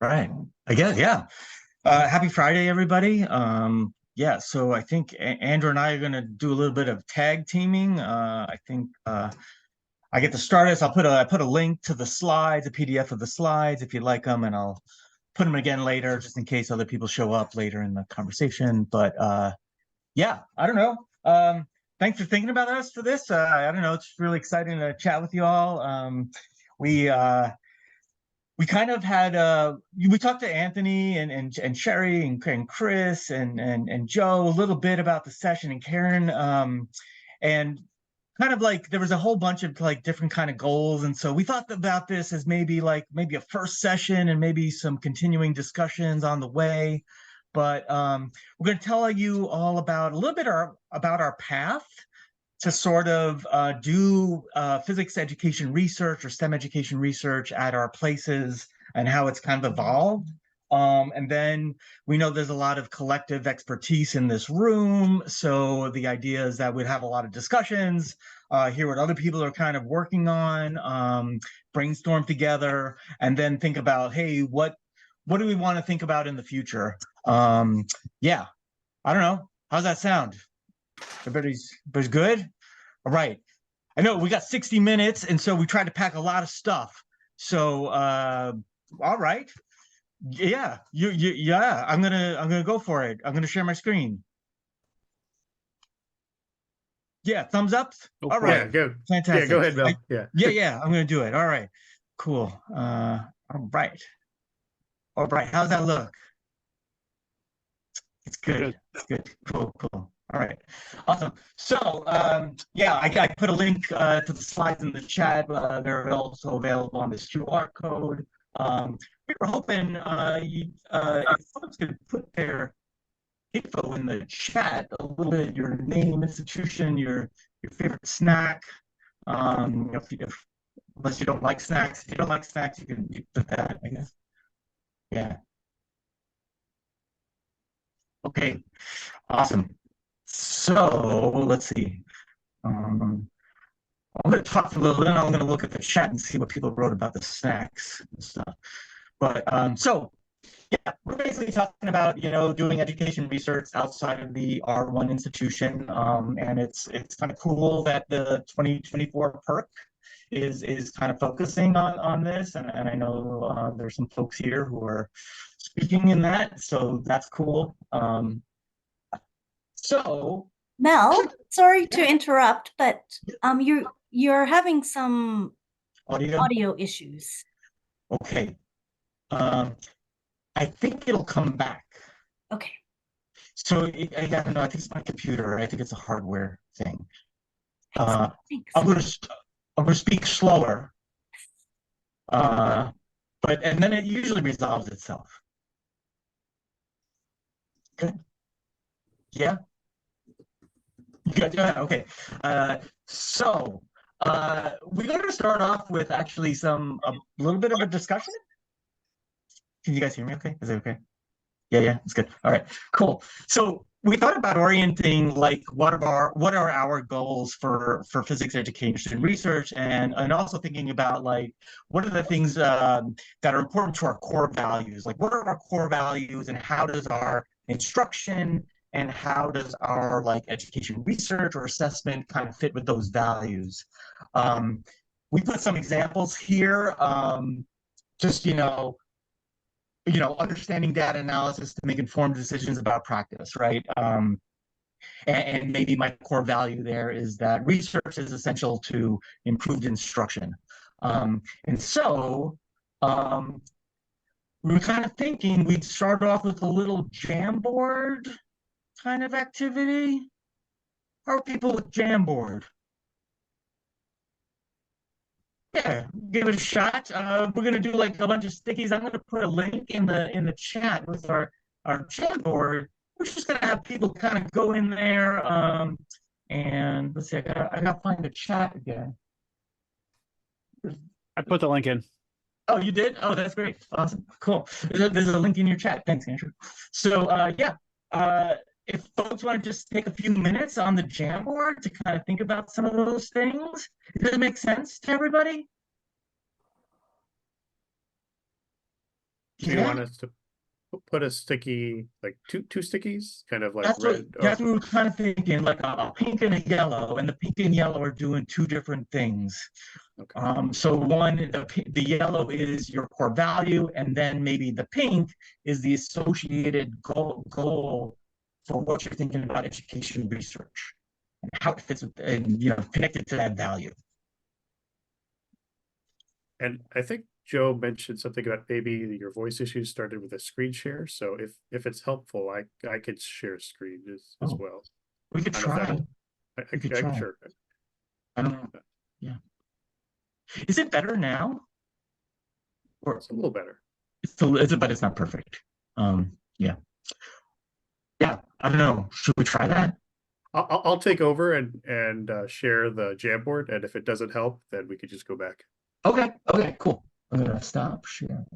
Right. I guess, yeah. Happy Friday, everybody. Yeah, so I think Andrew and I are gonna do a little bit of tag teaming. I think I get to start us. I put a link to the slides, a PDF of the slides if you like them, and I'll put them again later just in case other people show up later in the conversation. But yeah, I don't know. Thanks for thinking about us for this. I don't know, it's really exciting to chat with you all. We we kind of had we talked to Anthony and Sherry and Chris and Joe a little bit about the session and Karen and kind of like there was a whole bunch of like different kind of goals, and so we thought about this as maybe a first session and maybe some continuing discussions on the way. But we're going to tell you all about a little bit about our path to sort of do physics education research or STEM education research at our places and how it's kind of evolved. And then we know there's a lot of collective expertise in this room. So the idea is that we'd have a lot of discussions, hear what other people are kind of working on, brainstorm together, and then think about, hey, what do we want to think about in the future? Yeah, I don't know. How's that sound? Everybody's good? All right. I know we got 60 minutes, and so we tried to pack a lot of stuff. So all right. Yeah, yeah, I'm gonna go for it. I'm gonna share my screen. Yeah, thumbs up. Go All for right. it. Yeah, go. Yeah, Fantastic. go ahead, Bill. Yeah. Yeah, I'm gonna do it. All right. Cool. All right. All right. How's that look? It's good. Good. It's good. Cool. All right. Awesome. So, yeah, I put a link to the slides in the chat. They're also available on this QR code. We were hoping if folks could put their info in the chat, a little bit, your name, institution, your favorite snack. Unless you don't like snacks. If you don't like snacks, you can put that, I guess. Yeah. Okay. Awesome. So let's see. Um, I'm going to talk for a little bit, and I'm going to look at the chat and see what people wrote about the snacks and stuff. But so yeah, we're basically talking about doing education research outside of the R1 institution, and it's kind of cool that the 2024 perk is kind of focusing on this, and I know there's some folks here who are speaking in that, so that's cool. So Mel, sorry to yeah, interrupt, but you're having some audio. audio issues. Okay. Um, I think it'll come back. Okay. So I don't know. I think it's my computer. I think it's a hardware thing. Thanks. I'm gonna speak slower. And then it usually resolves itself. Okay. Yeah. Good. Okay. So we're going to start off with actually a little bit of a discussion. Can you guys hear me? Okay. Is it okay? Yeah, it's good. All right, cool. So we thought about orienting like what are our goals for physics education research, and also thinking about like what are the things that are important to our core values, like what are our core values and how does our instruction and how does our like education research or assessment kind of fit with those values. We put some examples here, just understanding data analysis to make informed decisions about practice, right? And maybe my core value there is that research is essential to improved instruction. And so we were kind of thinking we'd start off with a little Jamboard kind of activity. How are people with Jamboard? Yeah, give it a shot. We're gonna do like a bunch of stickies. I'm gonna put a link in the chat with our chat board. We're just gonna have people kind of go in there. And let's see, I gotta find the chat again. I put the link in. Oh, you did? Oh, that's great. Awesome. Cool. There's a link in your chat. Thanks, Andrew. So yeah. If folks want to just take a few minutes on the Jamboard to kind of think about some of those things, does it make sense to everybody? Do you want us to put a sticky, like two stickies, kind of like That's red? what we were kind of thinking, like a pink and a yellow, and the pink and yellow are doing two different things. Okay. So one, the yellow is your core value, and then maybe the pink is the associated goal for what you're thinking about education research, and how it fits with, and connected to that value. And I think Joe mentioned something about maybe your voice issues started with a screen share. So if it's helpful, I could share a screen as well. We could try. I'm sure. I don't know. Yeah. Is it better now? Or it's a little better. But it's not perfect. Yeah. Yeah. I don't know. Should we try that? I'll take over and share the Jamboard, and if it doesn't help, then we could just go back. Okay. Okay. Cool. I'm gonna stop sharing.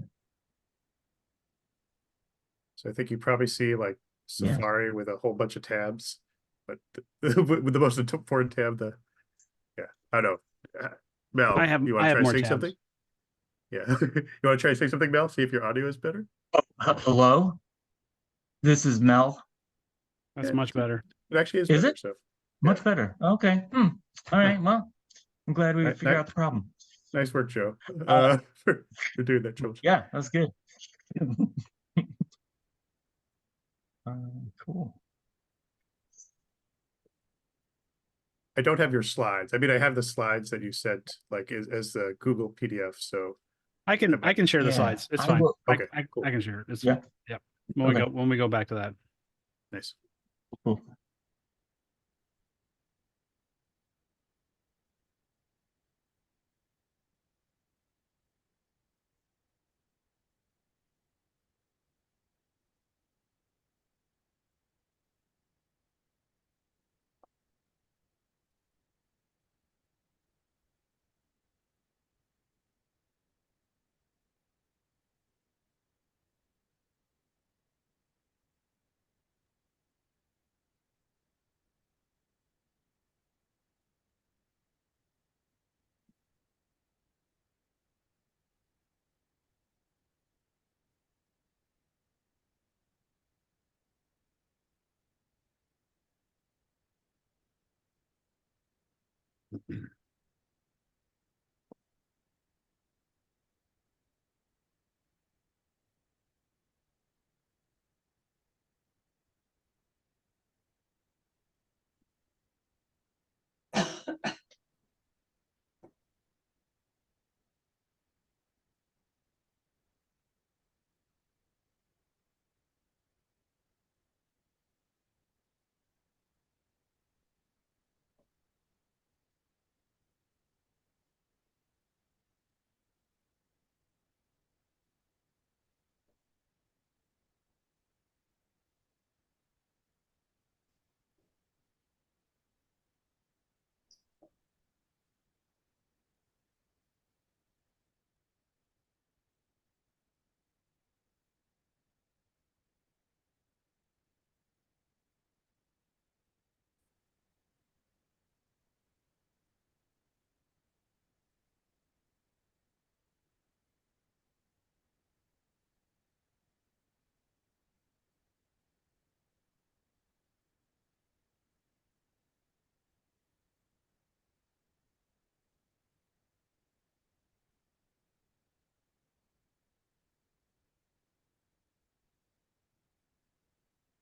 So I think you probably see like Safari with a whole bunch of tabs, but with the most important tab, I don't know. Mel, you want to try saying something? Yeah. You want to try saying something, Mel? See if your audio is better? Hello? This is Mel. That's much better. It actually is Is better, it? so. Much better. Okay. All right. Well, I'm glad we figured out the problem. Nice work, Joe. For doing that, Joe. Yeah, that's good. Cool. I don't have your slides. I mean, I have the slides that you sent, like as the Google PDF. So I can share the slides. It's fine. Okay, I can share it. It's yeah. When we go back to that. Nice. Cool.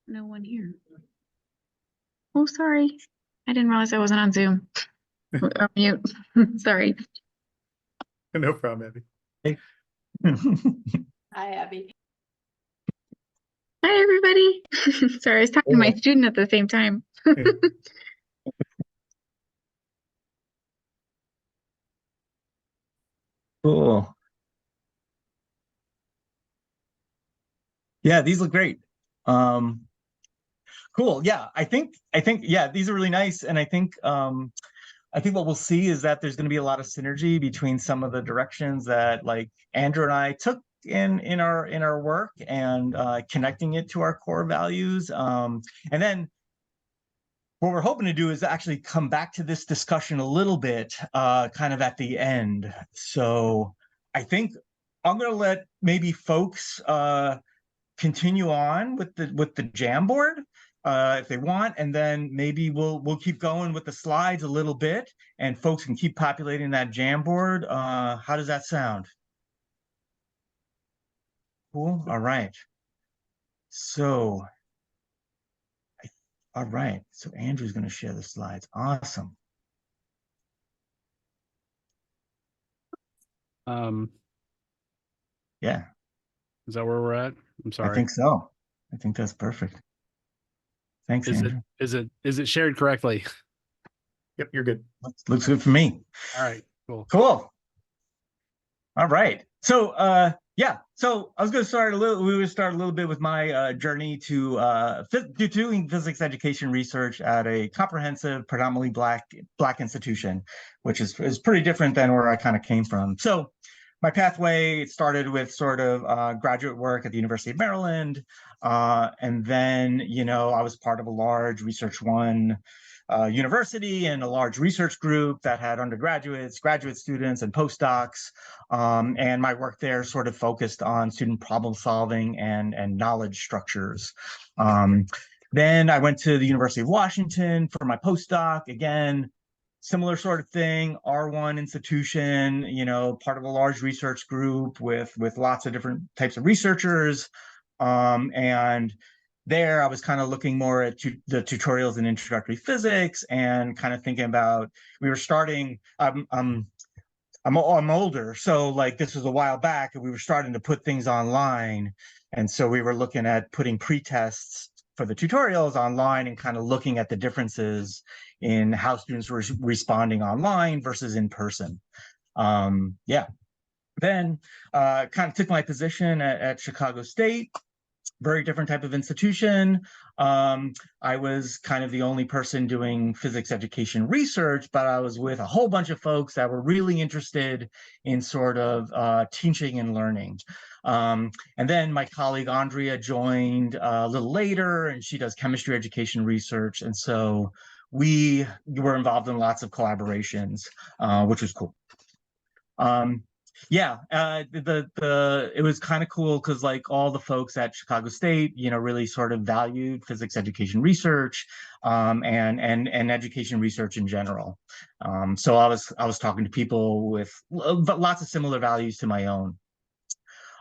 No one here. Oh, sorry. I didn't realize I wasn't on Zoom. Or mute. Sorry. No problem, Abby. Hey. Hi, Abby. Hi, everybody. Sorry, I was talking to my student at the same time. Cool. Yeah, these look great. Cool. Yeah, I think yeah, these are really nice, and I think what we'll see is that there's going to be a lot of synergy between some of the directions that like Andrew and I took in our work, and connecting it to our core values. And then what we're hoping to do is actually come back to this discussion a little bit, kind of at the end. So I think I'm going to let maybe folks continue on with the Jamboard if they want, and then maybe we'll keep going with the slides a little bit, and folks can keep populating that Jamboard. How does that sound? Cool. All right. So, all right. So Andrew's going to share the slides. Awesome. Yeah. Is that where we're at? I'm sorry. I think so. I think that's perfect. Thanks, Andrew. Is it shared correctly? Yep, you're good. Looks good for me. All right, cool. Cool. All right. So yeah, so I was going to start we would start a little bit with my journey to doing physics education research at a comprehensive, predominantly black institution, which is pretty different than where I kind of came from. So my pathway started with sort of graduate work at the University of Maryland, and then I was part of a large Research One university and a large research group that had undergraduates, graduate students, and postdocs. And my work there sort of focused on student problem solving and knowledge structures. Then I went to the University of Washington for my postdoc. Again, similar sort of thing, R1 institution, part of a large research group with lots of different types of researchers. And there I was kind of looking more at the tutorials in introductory physics and kind of thinking about, we were starting, I'm older, so like this was a while back, and we were starting to put things online. And so we were looking at putting pretests for the tutorials online and kind of looking at the differences in how students were responding online versus in person. Yeah. Then kind of took my position at Chicago State. Very different type of institution. I was kind of the only person doing physics education research, but I was with a whole bunch of folks that were really interested in sort of teaching and learning. And then my colleague Andrea joined a little later, and she does chemistry education research. And so we were involved in lots of collaborations, which was cool. Yeah, it was kind of cool because like all the folks at Chicago State, really sort of valued physics education research and education research in general. So I was talking to people with lots of similar values to my own.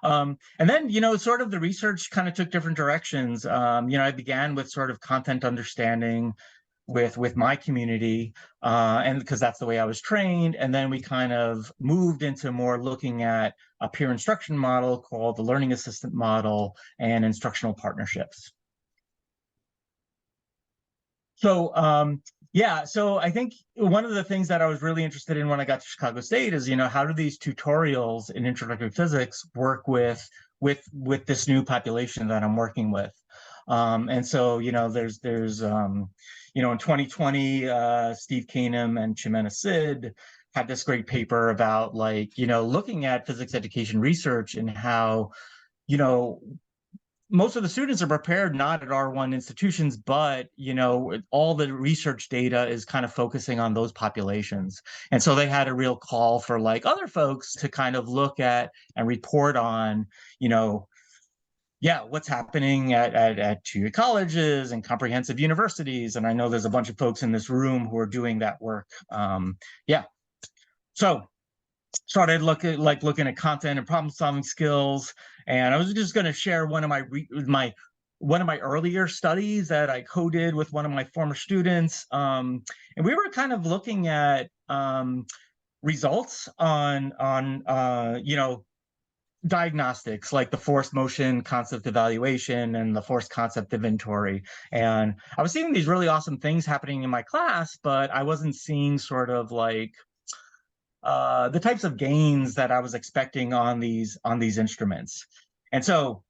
And then, sort of the research kind of took different directions. I began with sort of content understanding with my community, and because that's the way I was trained. And then we kind of moved into more looking at a peer instruction model called the learning assistant model and instructional partnerships. So yeah, so I think one of the things that I was really interested in when I got to Chicago State is, how do these tutorials in introductory physics work with this new population that I'm working with? And so, there's in 2020, Steve Kanem and Chimena Sid had this great paper about looking at physics education research and how, most of the students are prepared not at R1 institutions, but, all the research data is kind of focusing on those populations. And so they had a real call for other folks to kind of look at and report on, what's happening at two colleges and comprehensive universities. And I know there's a bunch of folks in this room who are doing that work. Yeah. So started looking at content and problem solving skills. And I was just going to share one of my earlier studies that I co-did with one of my former students. And we were kind of looking at results on diagnostics, like the force motion concept evaluation and the force concept inventory. And I was seeing these really awesome things happening in my class, but I wasn't seeing sort of the types of gains that I was expecting on these instruments. And so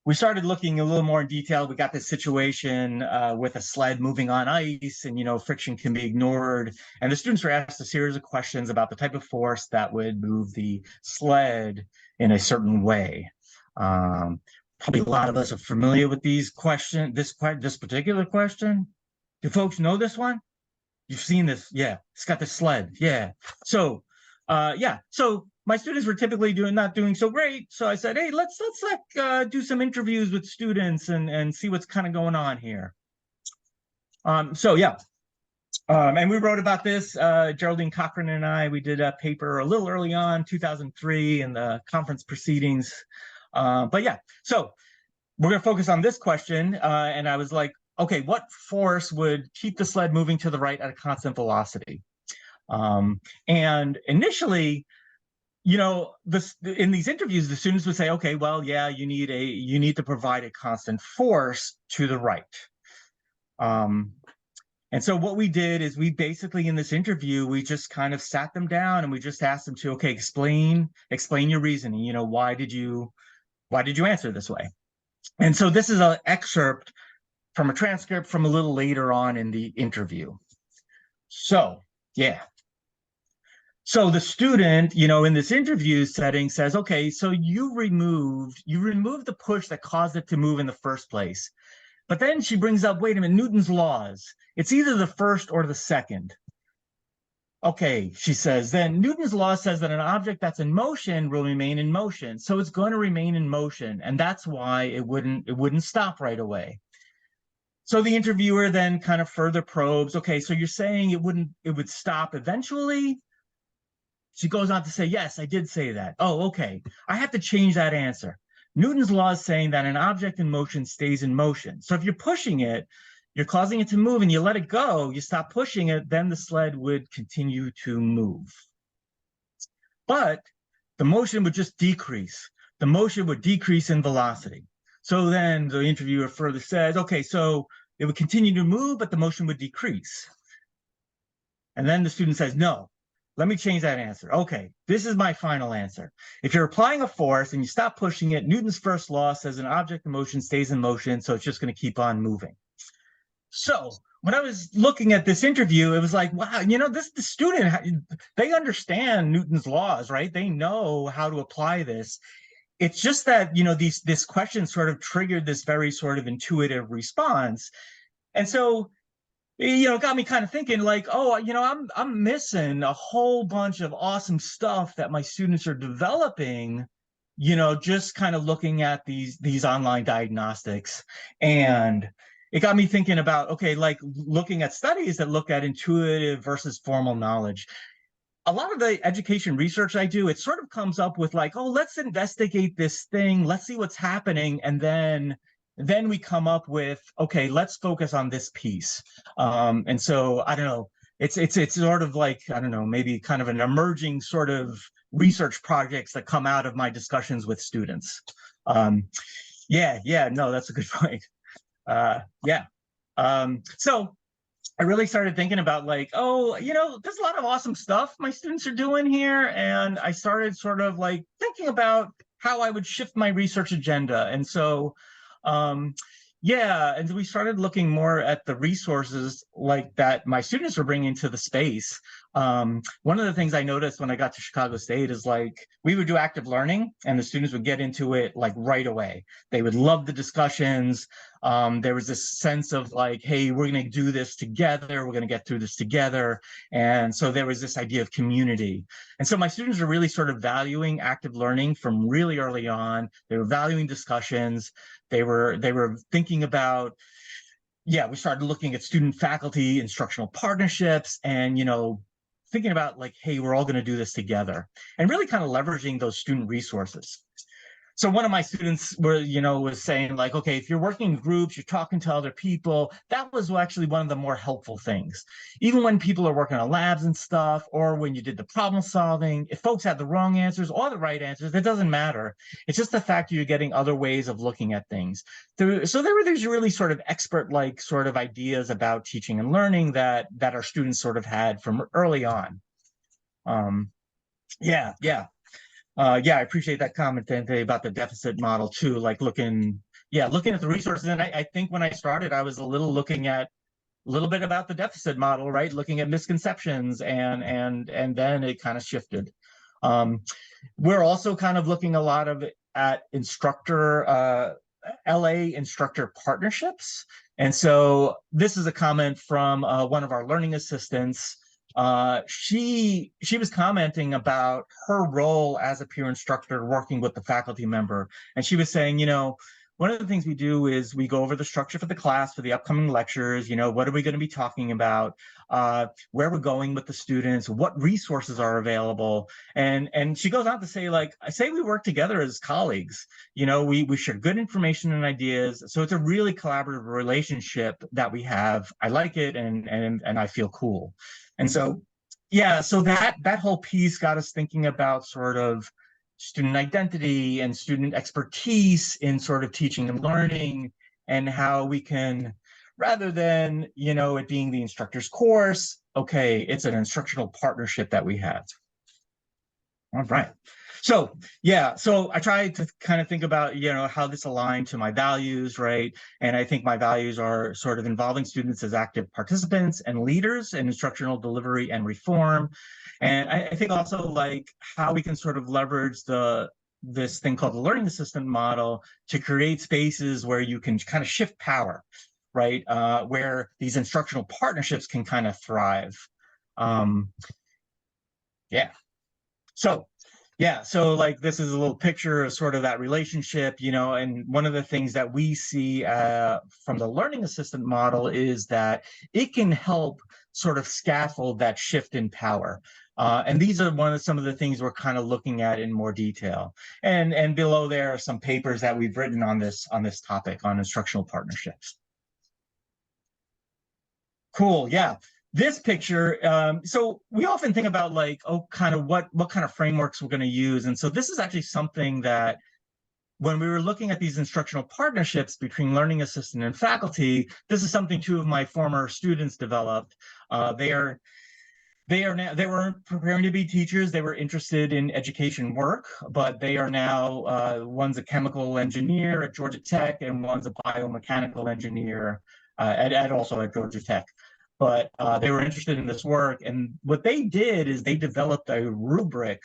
we started looking a little more in detail. We got this situation with a sled moving on ice, and friction can be ignored. And the students were asked a series of questions about the type of force that would move the sled in a certain way. Probably a lot of us are familiar with these questions. This particular question. Do folks know this one? You've seen this? Yeah, it's got the sled. Yeah. So, yeah. So my students were typically not doing so great. So I said, hey, let's do some interviews with students and see what's kind of going on here. So yeah. And we wrote about this, Geraldine Cochran and I, we did a paper a little early on, 2003, in the conference proceedings. But yeah, so we're going to focus on this question. And I was like, okay, what force would keep the sled moving to the right at a constant velocity? And initially, you know, in these interviews, the students would say, okay, well, yeah, you need to provide a constant force to the right. And so what we did is we basically, in this interview, we just kind of sat them down and we just asked them to, okay, explain your reasoning. You know, why did you answer this way? And so this is an excerpt from a transcript from a little later on in the interview. So, yeah. So the student, you know, in this interview setting says, okay, so you removed the push that caused it to move in the first place. But then she brings up, wait a minute, Newton's laws. It's either the first or the second. Okay, she says, then Newton's law says that an object that's in motion will remain in motion. So it's going to remain in motion. And that's why it wouldn't stop right away. So the interviewer then kind of further probes, okay, so you're saying it would stop eventually? She goes on to say, yes, I did say that. Oh, okay. I have to change that answer. Newton's law is saying that an object in motion stays in motion. So if you're pushing it, you're causing it to move and you let it go, you stop pushing it, then the sled would continue to move. But the motion would just decrease. The motion would decrease in velocity. So then the interviewer further says, okay, so it would continue to move, but the motion would decrease. And then the student says, no, let me change that answer. Okay, this is my final answer. If you're applying a force and you stop pushing it, Newton's first law says an object in motion stays in motion, so it's just going to keep on moving. So when I was looking at this interview, it was like, wow, you know, the student, they understand Newton's laws, right? They know how to apply this. It's just that, you know, this question sort of triggered this very sort of intuitive response. And so, you know, it got me kind of thinking like, oh, you know, I'm missing a whole bunch of awesome stuff that my students are developing, you know, just kind of looking at these online diagnostics. And it got me thinking about, okay, like looking at studies that look at intuitive versus formal knowledge. A lot of the education research I do, it sort of comes up with like, oh, let's investigate this thing. Let's see what's happening. And then we come up with, okay, let's focus on this piece. And so, I don't know, it's sort of like, I don't know, maybe kind of an emerging sort of research projects that come out of my discussions with students. Yeah, no, that's a good point. Yeah. So I really started thinking about like, oh, you know, there's a lot of awesome stuff my students are doing here. And I started sort of like thinking about how I would shift my research agenda. And so, yeah, and we started looking more at the resources like that my students were bringing to the space. One of the things I noticed when I got to Chicago State is like we would do active learning and the students would get into it like right away. They would love the discussions. There was this sense of like, hey, we're going to do this together. We're going to get through this together. And so there was this idea of community. And so my students are really sort of valuing active learning from really early on. They were valuing discussions. They were thinking about, yeah, we started looking at student faculty instructional partnerships and, you know, thinking about like, hey, we're all going to do this together and really kind of leveraging those student resources. So one of my students was saying like, okay, if you're working in groups, you're talking to other people, that was actually one of the more helpful things. Even when people are working on labs and stuff, or when you did the problem solving, if folks had the wrong answers or the right answers, it doesn't matter. It's just the fact you're getting other ways of looking at things. So there were these really sort of expert-like sort of ideas about teaching and learning that our students sort of had from early on. Yeah. I appreciate that comment today about the deficit model too, like looking at the resources. And I think when I started, I was looking at a little bit about the deficit model, right? Looking at misconceptions and then it kind of shifted. We're also kind of looking a lot at instructor, LA instructor partnerships. And so this is a comment from one of our learning assistants. she was commenting about her role as a peer instructor working with the faculty member. And she was saying, one of the things we do is we go over the structure for the class for the upcoming lectures. What are we going to be talking about? Where we're going with the students, what resources are available. And she goes on to say, like, I say we work together as colleagues. We share good information and ideas. So it's a really collaborative relationship that we have. I like it, and I feel cool. And so, yeah, so that whole piece got us thinking about sort of student identity and student expertise in sort of teaching and learning, and how we can, rather than, it being the instructor's course, okay, it's an instructional partnership that we have. All right. So, yeah, so I tried to kind of think about, how this aligned to my values, right? And I think my values are sort of involving students as active participants and leaders in instructional delivery and reform. And I think also like how we can sort of leverage this thing called the learning assistant model to create spaces where you can kind of shift power, right? Where these instructional partnerships can kind of thrive. Yeah. So like this is a little picture of sort of that relationship, and one of the things that we see from the learning assistant model is that it can help sort of scaffold that shift in power. And these are some of the things we're kind of looking at in more detail. And below there are some papers that we've written on this topic on instructional partnerships. Cool, yeah. This picture, so we often think about like, kind of what kind of frameworks we're going to use. And so this is actually something that when we were looking at these instructional partnerships between learning assistant and faculty, this is something two of my former students developed. They weren't preparing to be teachers. They were interested in education work, but they are now, one's a chemical engineer at Georgia Tech and one's a biomechanical engineer also at Georgia Tech. But they were interested in this work. And what they did is they developed a rubric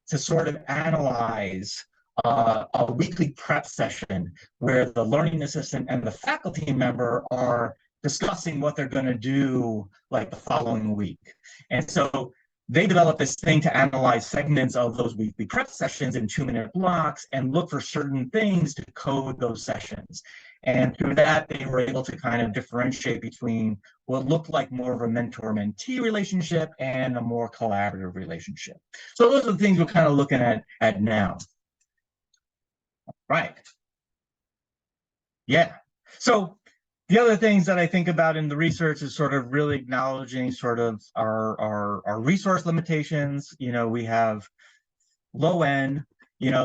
to sort of analyze a weekly prep session where the learning assistant and the faculty member are discussing what they're going to do like the following week. And so they developed this thing to analyze segments of those weekly prep sessions in 2-minute blocks and look for certain things to code those sessions. And through that, they were able to kind of differentiate between what looked like more of a mentor-mentee relationship and a more collaborative relationship. So those are the things we're kind of looking at now. Right. Yeah. So the other things that I think about in the research is sort of really acknowledging sort of our resource limitations. We have low end,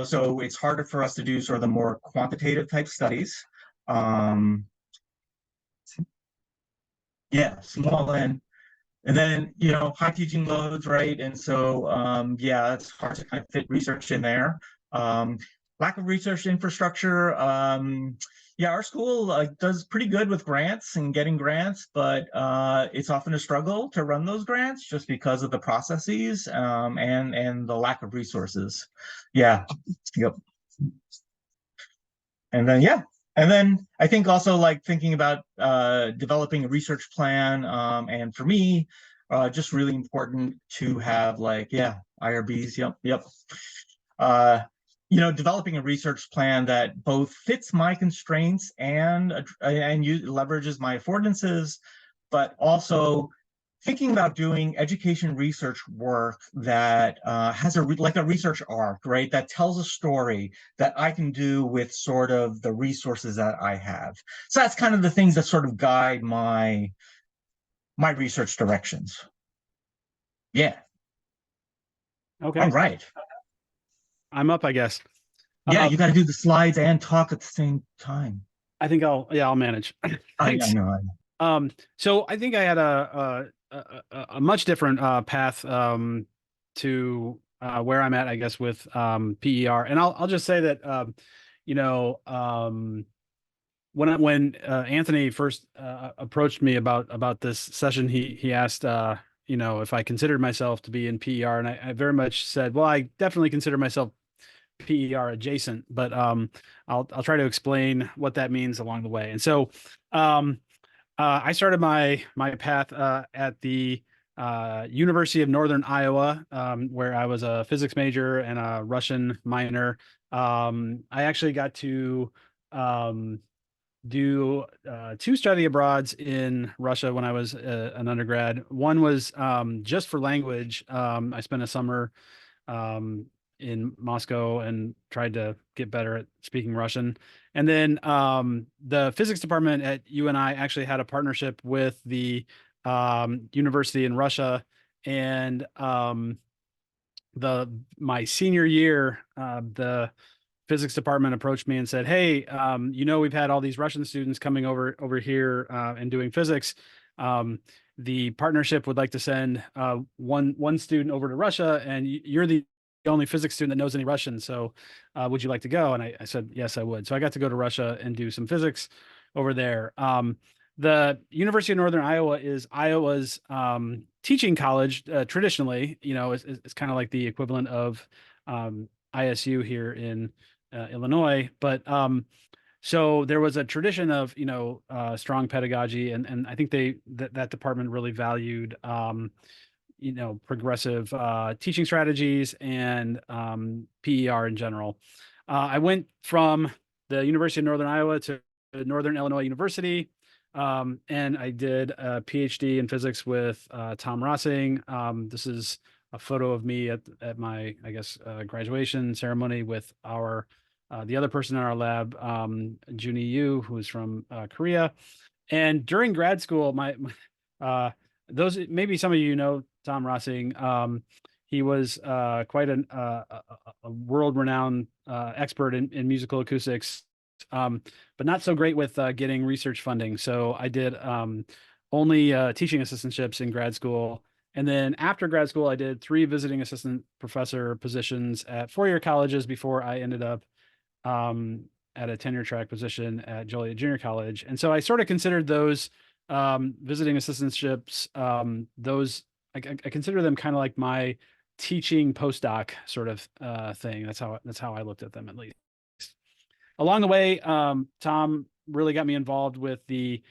so it's harder for us to do sort of the more quantitative type studies. Yeah, small n, and then high teaching loads, right? And so yeah, it's hard to kind of fit research in there. Lack of research infrastructure. Yeah, our school does pretty good with grants and getting grants, but it's often a struggle to run those grants just because of the processes and the lack of resources. Yeah. Yep. And then yeah. And then I think also like thinking about developing a research plan, and for me, just really important to have like, yeah, IRBs, yep. Developing a research plan that both fits my constraints and leverages my affordances, but also thinking about doing education research work that has a research arc, right? That tells a story that I can do with sort of the resources that I have. So that's kind of the things that sort of guide my research directions. Yeah. Okay. All right. I'm up, I guess. Yeah, you got to do the slides and talk at the same time. I think I'll manage. Thanks. I know. So I think I had a much different path to where I'm at, I guess, with PER. And I'll just say that when Anthony first approached me about this session, he asked if I considered myself to be in PER, and I very much said, well, I definitely consider myself PER adjacent, but I'll try to explain what that means along the way. And so I started my path at the University of Northern Iowa, where I was a physics major and a Russian minor. I actually got to do 2 study abroads in Russia when I was an undergrad. One was just for language. I spent a summer in Moscow and tried to get better at speaking Russian. And then the physics department at UNI actually had a partnership with the university in Russia. And my senior year, the physics department approached me and said, "Hey, we've had all these Russian students coming over here and doing physics. The partnership would like to send one student over to Russia, and you're the only physics student that knows any Russian. So would you like to go?" And I said, yes, I would. So I got to go to Russia and do some physics over there. The University of Northern Iowa is Iowa's teaching college traditionally. It's kind of like the equivalent of ISU here in Illinois. But so there was a tradition of strong pedagogy, and I think that department really valued progressive teaching strategies and PER in general. I went from the University of Northern Iowa to Northern Illinois University, and I did a PhD in physics with Tom Rossing. This is a photo of me at my, I guess, graduation ceremony with the other person in our lab, Junie Yu, who's from Korea. And during grad school, those, maybe some of you know Tom Rossing. He was quite a world-renowned expert in musical acoustics, but not so great with getting research funding. So I did only teaching assistantships in grad school. And then after grad school, I did 3 visiting assistant professor positions at 4-year colleges before I ended up at a tenure track position at Joliet Junior College. And so I sort of considered those visiting assistantships, I consider them kind of like my teaching postdoc sort of thing. That's how I looked at them, at least. Along the way, Tom really got me involved with the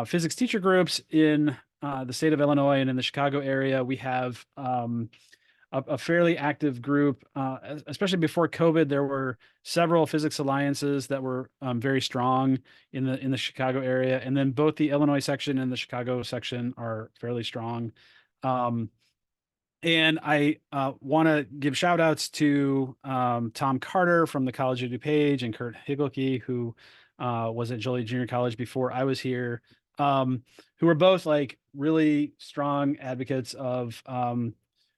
physics teacher groups in the state of Illinois and in the Chicago area. We have a fairly active group, especially before COVID. There were several physics alliances that were very strong in the Chicago area, and then both the Illinois section and the Chicago section are fairly strong. And I want to give shout outs to Tom Carter from the College of DuPage and Kurt Higelke, who was at Joliet Junior College before I was here, who are both like really strong advocates of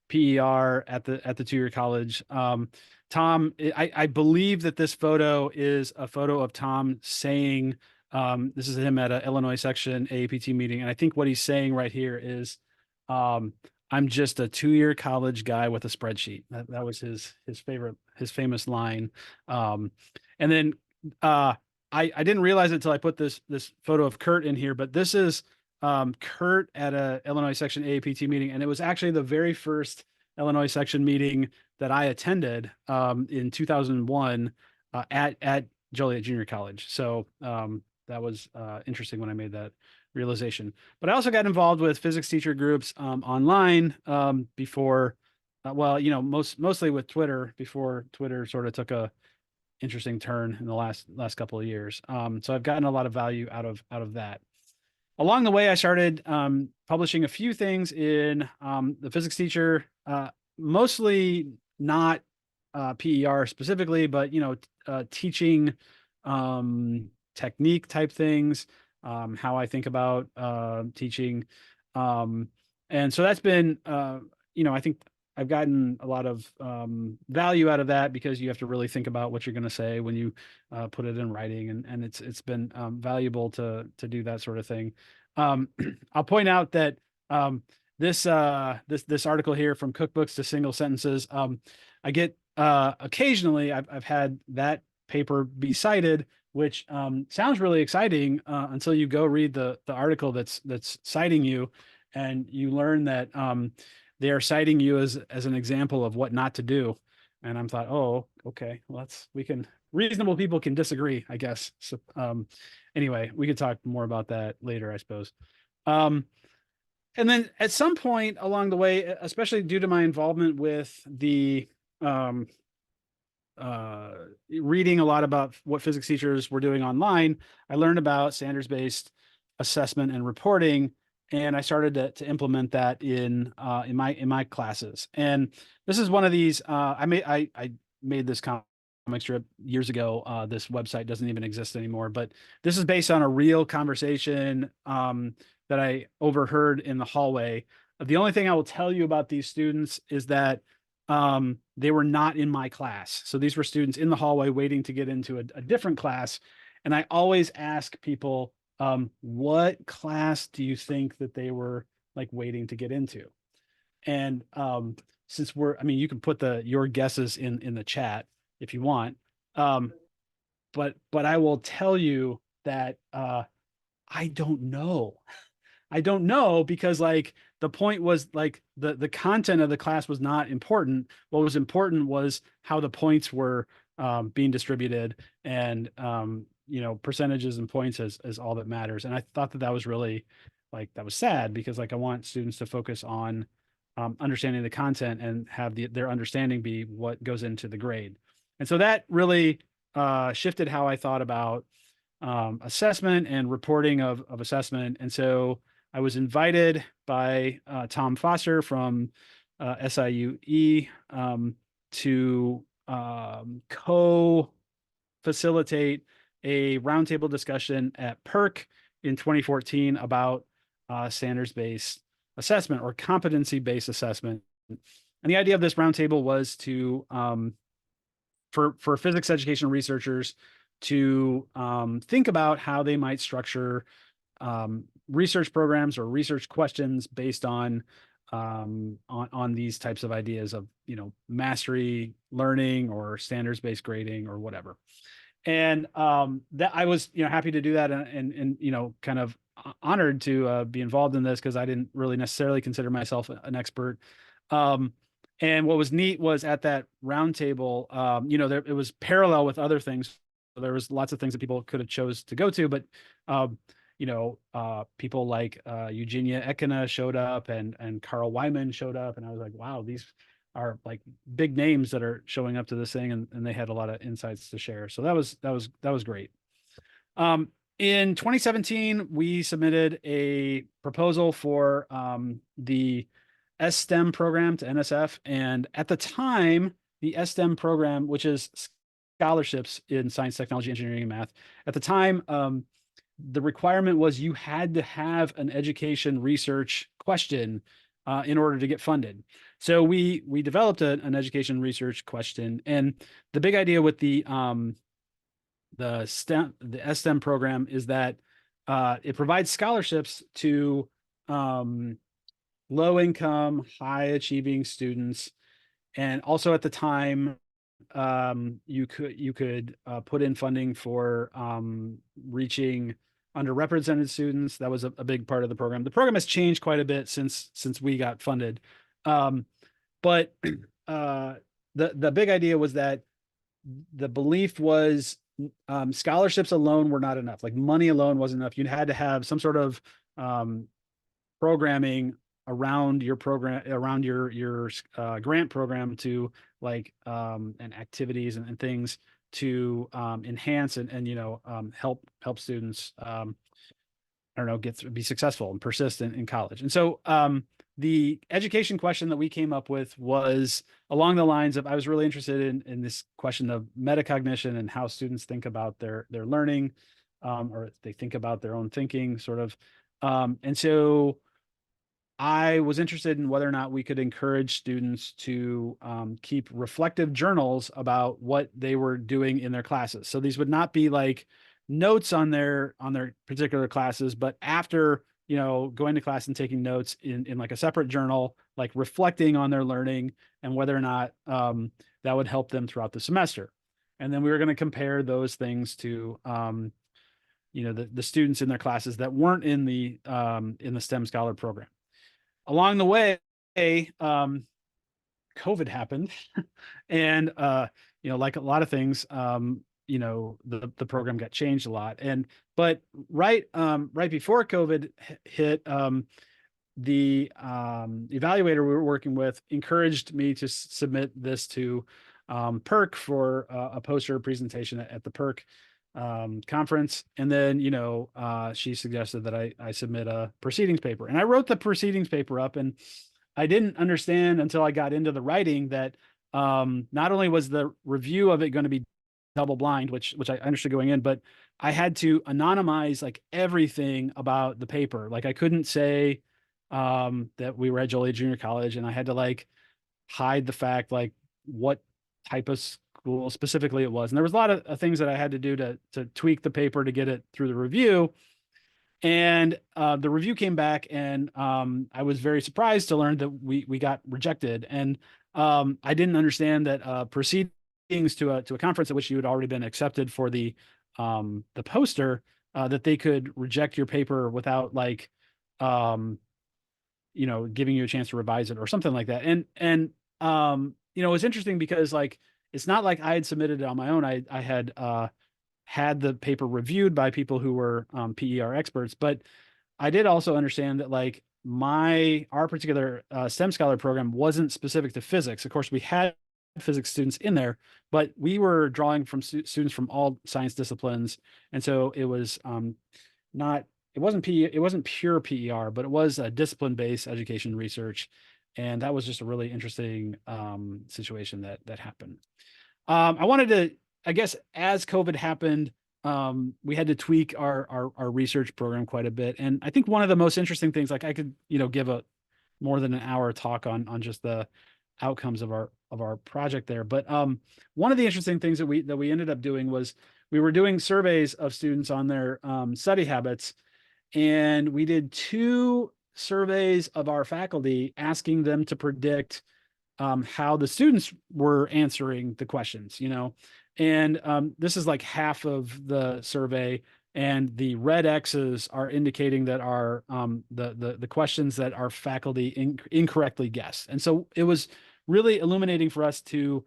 PER at the 2-year college. Tom, I believe that this photo is a photo of Tom saying, this is him at an Illinois section AAPT meeting. And I think what he's saying right here is, I'm just a 2-year college guy with a spreadsheet. That was his famous line. And then I didn't realize it until I put this photo of Kurt in here, but this is Kurt at a Illinois section AAPT meeting. And it was actually the very first Illinois section meeting that I attended in 2001 at Joliet Junior College. So that was interesting when I made that realization. But I also got involved with physics teacher groups online before, mostly with Twitter, before Twitter sort of took a interesting turn in the last couple of years. So I've gotten a lot of value out of that. Along the way, I started publishing a few things in the physics teacher, mostly not PER specifically, but teaching technique type things, how I think about teaching. And so that's been, I think I've gotten a lot of value out of that, because you have to really think about what you're going to say when you put it in writing, and it's been valuable to do that sort of thing. I'll point out that this article here, From Cookbooks to Single Sentences, I get occasionally I've had that paper be cited, which sounds really exciting until you go read the article that's citing you, and you learn that they are citing you as an example of what not to do. And I'm thought, oh, okay, well, reasonable people can disagree, I guess. So anyway, we could talk more about that later, I suppose. And then at some point along the way, especially due to my involvement with the reading a lot about what physics teachers were doing online, I learned about standards-based assessment and reporting, and I started to implement that in my classes. And this is one of these. I made this comic strip years ago. This website doesn't even exist anymore, but this is based on a real conversation that I overheard in the hallway. The only thing I will tell you about these students is that they were not in my class. So these were students in the hallway waiting to get into a different class. And I always ask people, what class do you think that they were like waiting to get into? And since I mean, you can put your guesses in the chat if you want. But I will tell you that I don't know. I don't know, because like the point was like the content of the class was not important. What was important was how the points were being distributed, and percentages and points as all that matters. And I thought that was really that was sad, because like I want students to focus on understanding the content and have their understanding be what goes into the grade. And so that really shifted how I thought about assessment and reporting of assessment. And so I was invited by Tom Foster from SIUE to co-facilitate a roundtable discussion at PERC in 2014 about standards-based assessment or competency-based assessment. And the idea of this roundtable was to for physics education researchers to think about how they might structure research programs or research questions based on these types of ideas of mastery learning or standards-based grading or whatever. And that I was happy to do that, and kind of honored to be involved in this, because I didn't really necessarily consider myself an expert. And what was neat was at that roundtable, it was parallel with other things. There was lots of things that people could have chose to go to, but people like Eugenia Ekena showed up, and Carl Wyman showed up, and I was like, wow, these are like big names that are showing up to this thing, and they had a lot of insights to share. So that was great. In 2017, we submitted a proposal for the STEM program to NSF, and at the time, the STEM program, which is scholarships in science, technology, engineering, and math, at the time, the requirement was you had to have an education research question in order to get funded. So we developed an education research question, and the big idea with the STEM program is that it provides scholarships to low income, high achieving students, and also at the time you could put in funding for reaching underrepresented students. That was a big part of the program. The program has changed quite a bit since we got funded. But the big idea was that the belief was scholarships alone were not enough. Like money alone wasn't enough. You had to have some sort of programming around your program, around your grant program, to and activities and things to enhance and help students be successful and persistent in college. And so the education question that we came up with was along the lines of, I was really interested in this question of metacognition and how students think about their learning, or they think about their own thinking, sort of. And so I was interested in whether or not we could encourage students to keep reflective journals about what they were doing in their classes. So these would not be like notes on their particular classes, but after going to class and taking notes in like a separate journal, like reflecting on their learning and whether or not that would help them throughout the semester. And then we were going to compare those things to the students in their classes that weren't in the STEM Scholar program. Along the way, COVID happened, and like a lot of things, the program got changed a lot. But right before COVID hit, the evaluator we were working with encouraged me to submit this to PERC for a poster presentation at the PERC conference. And then, she suggested that I submit a proceedings paper. And I wrote the proceedings paper up, and I didn't understand until I got into the writing that not only was the review of it going to be double blind, which I understood going in, but I had to anonymize like everything about the paper. Like I couldn't say that we were at Joliet Junior College, and I had to like hide the fact like what type of school specifically it was. And there was a lot of things that I had to do to tweak the paper to get it through the review. And the review came back, and I was very surprised to learn that we got rejected. And I didn't understand that proceedings to a conference at which you had already been accepted for the poster, that they could reject your paper without like giving you a chance to revise it or something like that. And it's interesting because like it's not like I had submitted it on my own. I had had the paper reviewed by people who were PER experts, but I did also understand that like our particular STEM Scholar program wasn't specific to physics. Of course, we had physics students in there, but we were drawing from students from all science disciplines, and so it was it wasn't pure PER, but it was a discipline-based education research, and that was just a really interesting situation that happened. I wanted to, I guess, as COVID happened, we had to tweak our research program quite a bit, and I think one of the most interesting things, like I could give a more than an hour talk on just the outcomes of our project there, but one of the interesting things that we ended up doing was we were doing surveys of students on their study habits. And we did 2 surveys of our faculty asking them to predict how the students were answering the questions, and this is like half of the survey, and the red X's are indicating that our the questions that our faculty incorrectly guessed. And so it was really illuminating for us to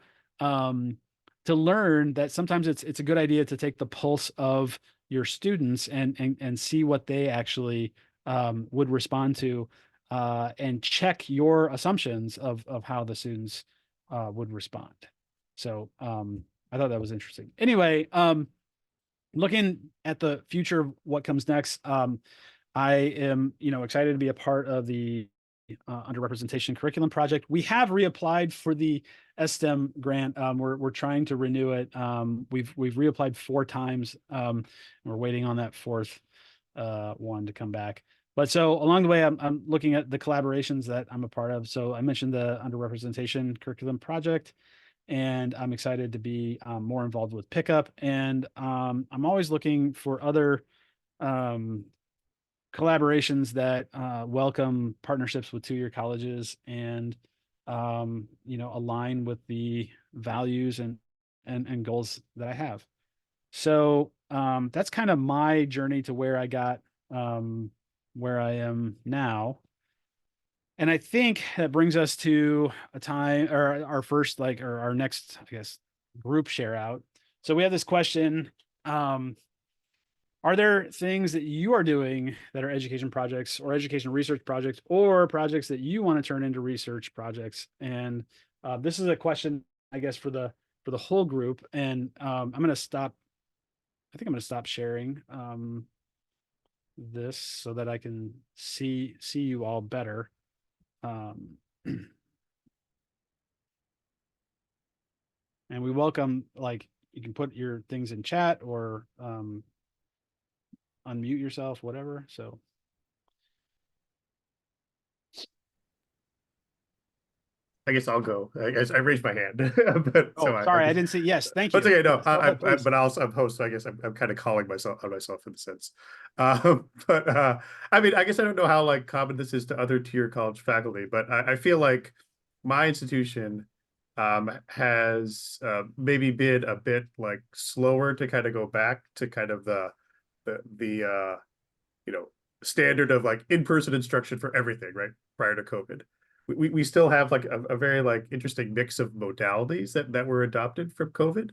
learn that sometimes it's a good idea to take the pulse of your students and see what they actually would respond to, and check your assumptions of how the students would respond. So I thought that was interesting. Anyway, looking at the future of what comes next, I am excited to be a part of the underrepresentation curriculum project. We have reapplied for the STEM grant. We're trying to renew it. We've reapplied 4 times. We're waiting on that 4th one to come back. But so along the way, I'm looking at the collaborations that I'm a part of. So I mentioned the underrepresentation curriculum project, and I'm excited to be more involved with Pickup. And I'm always looking for other collaborations that welcome partnerships with 2-year colleges and align with the values and goals that I have. So that's kind of my journey to where I got where I am now. And I think that brings us to a time, or our first, like, or our next, I guess, group share out. So we have this question. Are there things that you are doing that are education projects or education research projects or projects that you want to turn into research projects? And this is a question, I guess, for the whole group. And I'm going to stop. I think I'm going to stop sharing this so that I can see you all better. And we welcome, like, you can put your things in chat or unmute yourself, whatever. So I guess I'll go. I guess I raised my hand. But sorry, I didn't see. Yes, thank you. That's okay. No, but I'm host, so I guess I'm kind of calling myself on myself in a sense. But I mean, I guess I don't know how like common this is to other tier college faculty, but I feel like my institution has maybe been a bit like slower to kind of go back to kind of the standard of like in-person instruction for everything, right? Prior to COVID. We still have like a very like interesting mix of modalities that were adopted from COVID.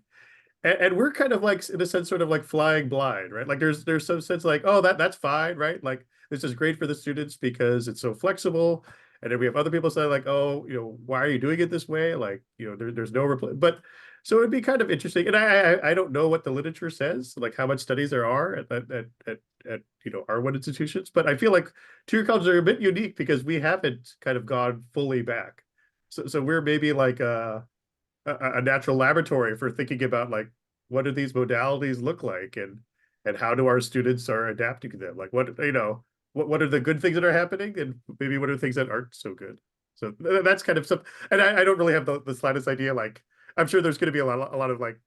And we're kind of like, in a sense, sort of like flying blind, right? Like there's some sense like, oh, that's fine, right? Like this is great for the students because it's so flexible. And then we have other people say like, oh, why are you doing it this way? Like, there's no but so it'd be kind of interesting. And I don't know what the literature says, like how much studies there are at R1 institutions, but I feel like two-year colleges are a bit unique because we haven't kind of gone fully back. So we're maybe like a natural laboratory for thinking about like, what do these modalities look like, and how do our students are adapting to them? Like what are the good things that are happening, and maybe what are the things that aren't so good? So that's kind of stuff. And I don't really have the slightest idea. Like, I'm sure there's going to be a lot of like,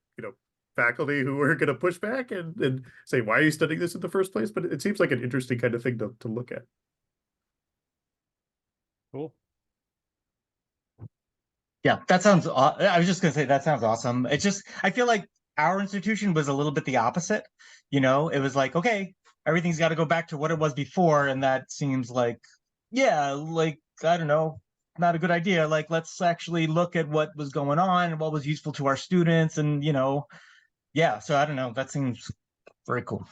faculty who are going to push back and say, why are you studying this in the first place? But it seems like an interesting kind of thing to look at. Cool. Yeah, that sounds, I was just going to say, that sounds awesome. It's just, I feel like our institution was a little bit the opposite. It was like, okay, everything's got to go back to what it was before. And that seems like, yeah, like, I don't know, not a good idea. Like, let's actually look at what was going on and what was useful to our students. And, yeah, so I don't know, that seems very cool.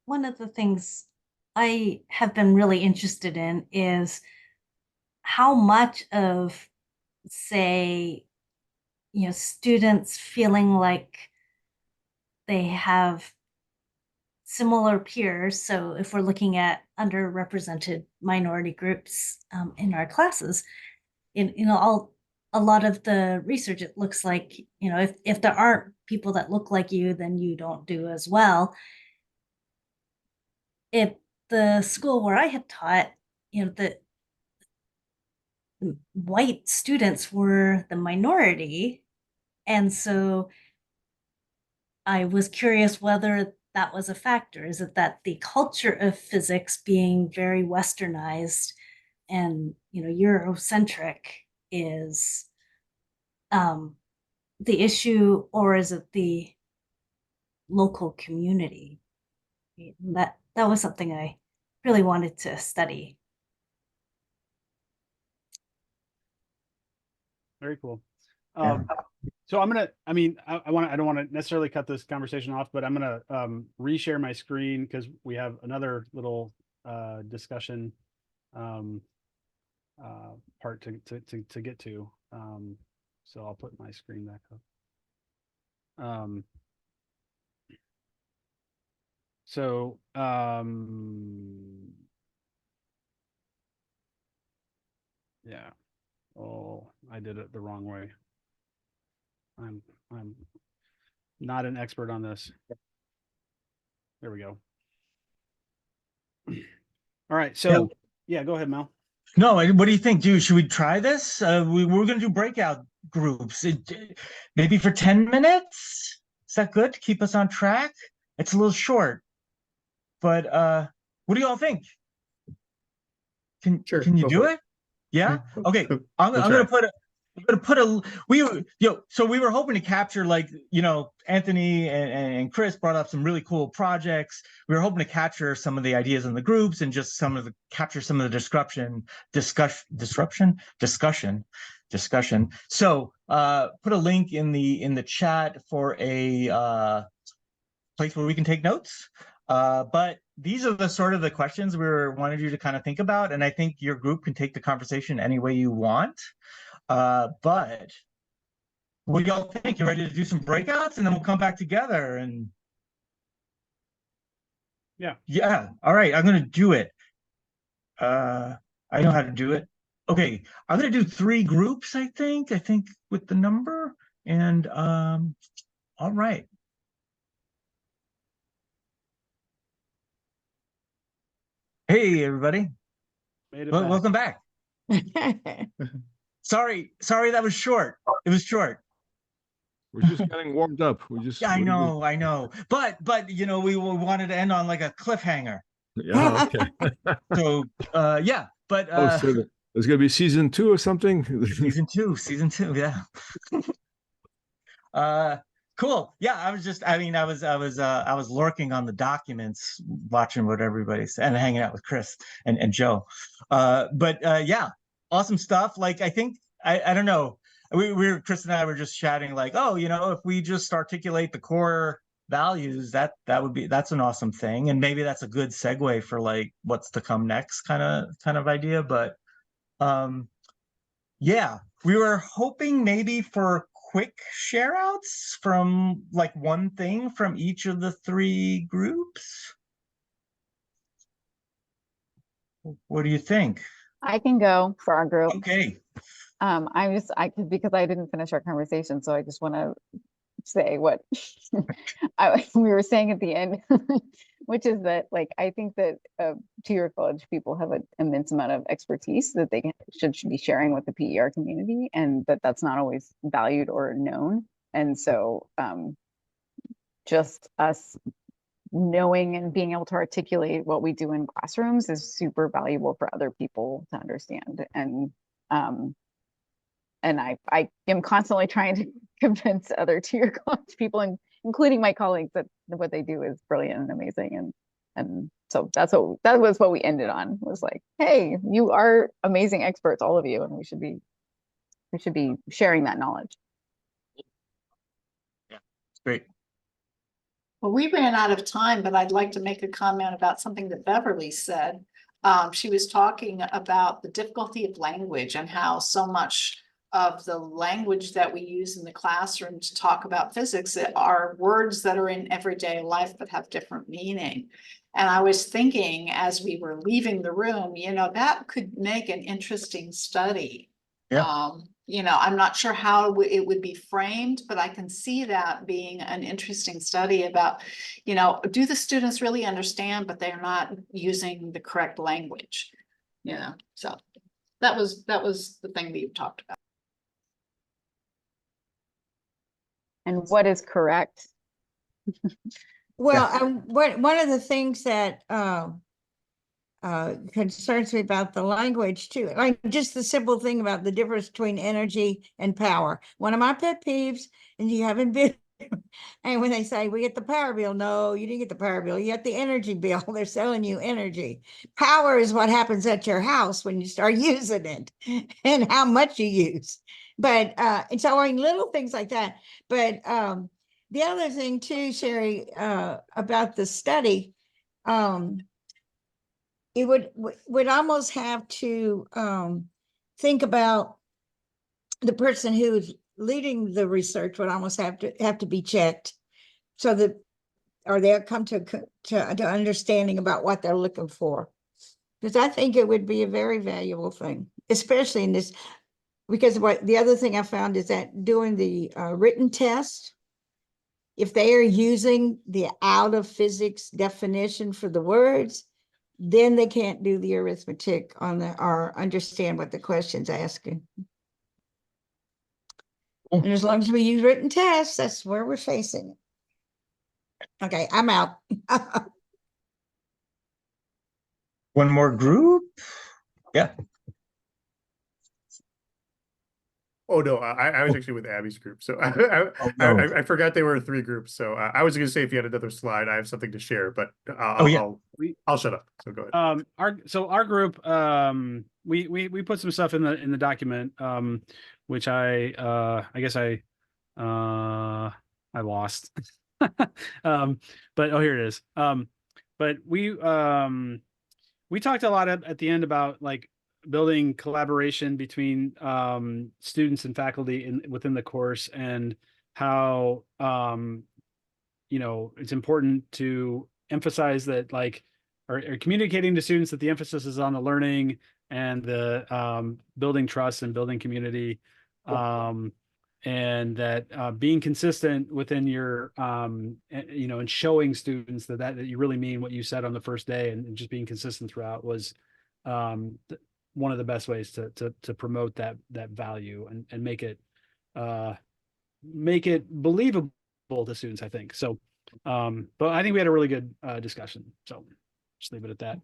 One of the things I have been really interested in is how much of, say, students feeling like they have similar peers. So if we're looking at underrepresented minority groups in our classes, a lot of the research, it looks like, if there aren't people that look like you, then you don't do as well. At the school where I had taught, the white students were the minority. And so I was curious whether that was a factor. Is it that the culture of physics being very westernized and Eurocentric is the issue, or is it the local community? That was something I really wanted to study. Very cool. So I don't want to necessarily cut this conversation off, but I'm going to reshare my screen because we have another little discussion part to get to. So I'll put my screen back up. Yeah. Oh, I did it the wrong way. I'm not an expert on this. There we go. All right. So yeah, go ahead, Mel. No, what do you think, dude? Should we try this? We're going to do breakout groups, maybe for 10 minutes. Is that good to keep us on track? It's a little short, but what do you all think? Can you do it? Yeah. Okay. I'm gonna put so we were hoping to capture, like, Anthony and Chris brought up some really cool projects. We were hoping to capture some of the ideas in the groups and just capture some of the discussion. So put a link in the chat for a place where we can take notes. But these are the sort of the questions we wanted you to kind of think about, and I think your group can take the conversation any way you want. But what do y'all think? You ready to do some breakouts, and then we'll come back together? And yeah. All right, I'm gonna do it. I know how to do it. Okay, I'm gonna do 3 groups. I think with the number, and all right. Hey, everybody. Welcome back. Sorry, that was short. It was short. We're just getting warmed up. I know. But we wanted to end on like a cliffhanger. Yeah, okay. So yeah, but so there's gonna be season 2 or something? season two, yeah. Cool. Yeah, I was lurking on the documents, watching what everybody said and hanging out with Chris and Joe. But yeah, awesome stuff. Like, I think, I don't know, Chris and I were just chatting like, oh, if we just articulate the core values, that's an awesome thing. And maybe that's a good segue for like what's to come next kind of idea. But yeah, we were hoping maybe for quick share outs from like one thing from each of the three groups. What do you think? I can go for our group. Okay. Because I didn't finish our conversation, so I just want to say what we were saying at the end, which is that, like, I think that two-year college people have an immense amount of expertise that they should be sharing with the PER community, and that's not always valued or known. And so just us knowing and being able to articulate what we do in classrooms is super valuable for other people to understand. And I am constantly trying to convince other two-year college people, including my colleagues, that what they do is brilliant and amazing. And so that was what we ended on, was like, hey, you are amazing experts, all of you, and we should be sharing that knowledge. Yeah, it's great. Well, we ran out of time, but I'd like to make a comment about something that Beverly said. She was talking about the difficulty of language and how so much of the language that we use in the classroom to talk about physics are words that are in everyday life but have different meaning. And I was thinking, as we were leaving the room, that could make an interesting study. Yeah. I'm not sure how it would be framed, but I can see that being an interesting study about, do the students really understand, but they're not using the correct language, so that was the thing that you talked about. And what is correct? Well, one of the things that concerns me about the language too, like just the simple thing about the difference between energy and power. One of my pet peeves, and you haven't been, and when they say we get the power bill, no, you didn't get the power bill, you got the energy bill. They're selling you energy. Power is what happens at your house when you start using it and how much you use. But and so I mean, little things like that. But the other thing too, Sherry, about the study, it would almost have to think about the person who's leading the research would almost have to be checked, so that, or they'll come to understanding about what they're looking for. Because I think it would be a very valuable thing, especially in this, because the other thing I found is that doing the written test, if they are using the out of physics definition for the words, then they can't do the arithmetic or understand what the question's asking. And as long as we use written tests, that's where we're facing it. Okay, I'm out. One more group? Yeah. Oh no, I was actually with Abby's group, so I forgot they were 3 groups. So I was going to say, if you had another slide, I have something to share, but I'll shut up. So go ahead. Our group, we put some stuff in the document, which I guess I lost. But here it is. But we talked a lot at the end about like building collaboration between students and faculty within the course, and how it's important to emphasize that, like, or communicating to students that the emphasis is on the learning and the building trust and building community, and that being consistent within your and showing students that you really mean what you said on the first day, and just being consistent throughout was one of the best ways to promote that value and make it believable to students, I think. So but I think we had a really good discussion, so just leave it at that.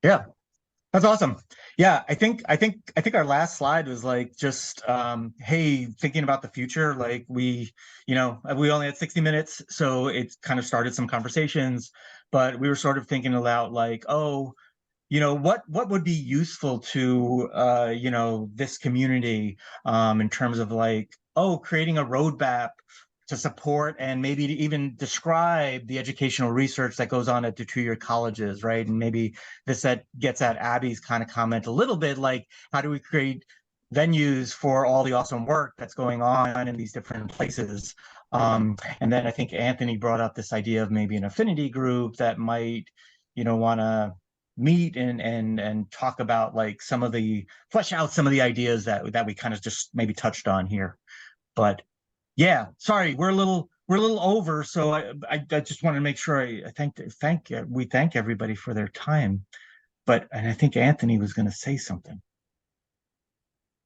Yeah, that's awesome. Yeah, I think our last slide was like just hey, thinking about the future. Like we only had 60 minutes, so it kind of started some conversations, but we were sort of thinking about like, oh, what would be useful to this community in terms of like, oh, creating a roadmap to support and maybe to even describe the educational research that goes on at the two-year colleges, right? And maybe that gets at Abby's kind of comment a little bit, like how do we create venues for all the awesome work that's going on in these different places? And then I think Anthony brought up this idea of maybe an affinity group that might, want to meet and talk about like flesh out some of the ideas that we kind of just maybe touched on here. But yeah, sorry, we're a little over, so I just want to make sure we thank everybody for their time. And I think Anthony was going to say something.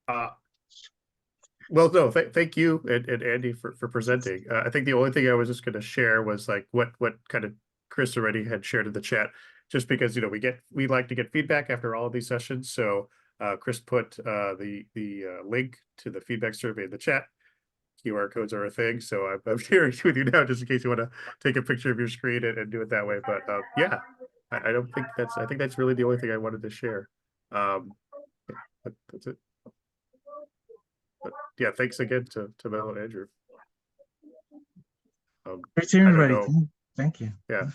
Well, no, thank you and Andy for presenting. I think the only thing I was just going to share was like what kind of Chris already had shared in the chat, just because we like to get feedback after all of these sessions. So Chris put the link to the feedback survey in the chat. QR codes are a thing, so I'm sharing it with you now just in case you want to take a picture of your screen and do it that way. But yeah, I don't think I think that's really the only thing I wanted to share. That's it. But yeah, thanks again to Mel and Andrew. Great seeing everybody. Thank you. Yeah.